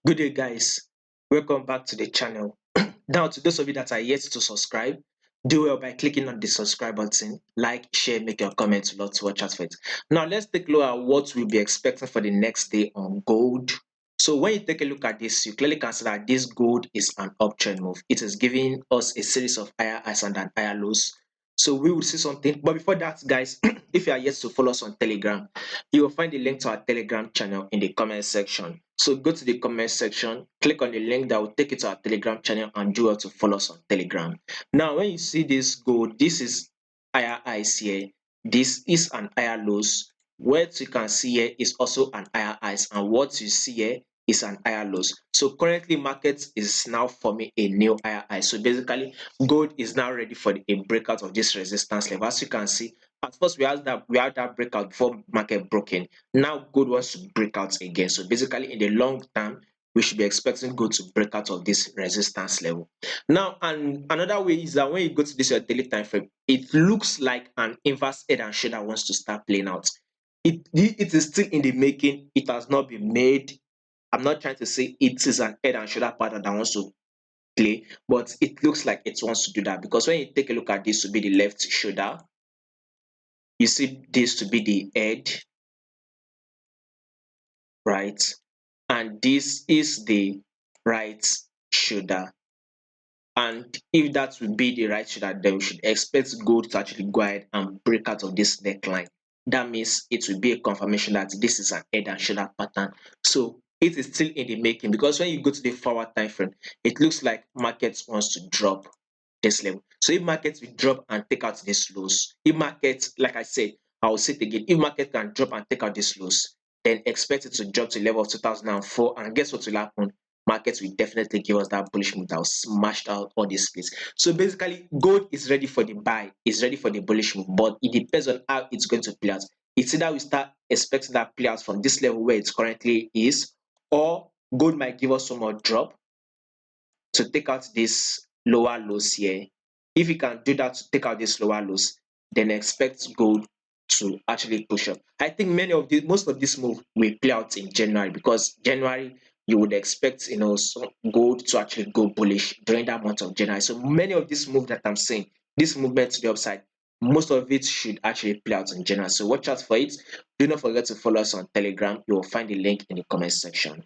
Good day, guys. Welcome back to the channel. Now, to those of you that are yet to subscribe, do well by clicking on the subscribe button, like, share, make your comments. Lots to watch out for it. Now, let's take a look at what we'll be expecting for the next day on gold. So, when you take a look at this, you clearly can see that this gold is an uptrend move. It is giving us a series of higher highs and then higher lows. So, we will see something. But before that, guys, if you are yet to follow us on Telegram, you will find the link to our Telegram channel in the comment section. So go to the comment section, click on the link that will take you to our Telegram channel and do well to follow us on Telegram. Now, when you see this gold, this is higher highs here. This is an higher lows. What you can see here is also an higher highs, and what you see here is an higher lows. So currently, market is now forming a new higher high. So basically, gold is now ready for a breakout of this resistance level. As you can see, at first we had that breakout before market broken. Now gold wants to break out again. So basically, in the long term, we should be expecting gold to break out of this resistance level. Now, and another way is that when you go to this daily time frame, it looks like an inverse head and shoulder wants to start playing out. It is still in the making. It has not been made. I'm not trying to say it is an head and shoulder pattern that wants to play, but it looks like it wants to do that because when you take a look at this to be the left shoulder, you see this to be the head, right? And this is the right shoulder. And if that will be the right shoulder, then we should expect gold to actually go ahead and break out of this neckline. That means it will be a confirmation that this is an head and shoulder pattern. So it is still in the making because when you go to the forward time frame, it looks like markets wants to drop this level. So if markets will drop and take out these lows, if markets, like I said, I will say it again, if market can drop and take out these lows, then expect it to drop to the level of 2004. And guess what will happen? Markets will definitely give us that bullish move that will smash out all these splits. So basically, gold is ready for the buy, is ready for the bullish move, but it depends on how it's going to play out. It's either we start expecting that play out from this level where it currently is, or gold might give us some more drop to take out this lower lows here. If you can do that to take out these lower lows, then expect gold to actually push up. I think most of this move will play out in January because January you would expect some gold to actually go bullish during that month of January. So many of this move that I'm saying, this movement to the upside, most of it should actually play out in January. So watch out for it. Do not forget to follow us on Telegram. You will find the link in the comment section.